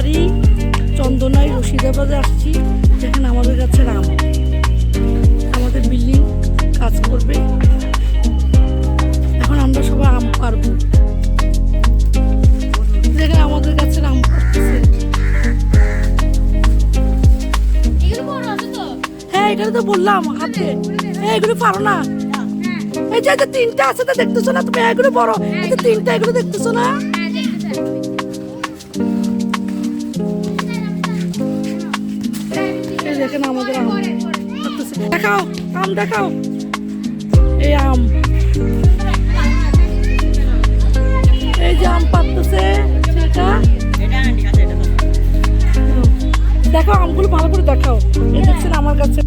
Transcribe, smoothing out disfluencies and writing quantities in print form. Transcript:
বাড়ি চন্দনায় রশিদাবাদে আসছি, যেখানে আমাদের কাছে আম, আমাদের বিল্ডিং কাজ করবে। এখন আমরা সবাই আম পারবো, যেখানে আমাদের কাছে আম পারতেছে। হ্যাঁ, এখানে তো বললাম হাতে। এগুলো পারো না, এই যে তিনটা আছে তো দেখতেছো না তুমি? এগুলো বড়, এই যে তিনটা, এগুলো দেখতেছো না? এই দেখেন আমাদের আম পারতেছে। দেখাও আম, দেখাও এই আম, এই যে আম পারতেছে সেটা। দেখো আমগুলো ভালো করে দেখাও। এই দেখছেন আমার কাছে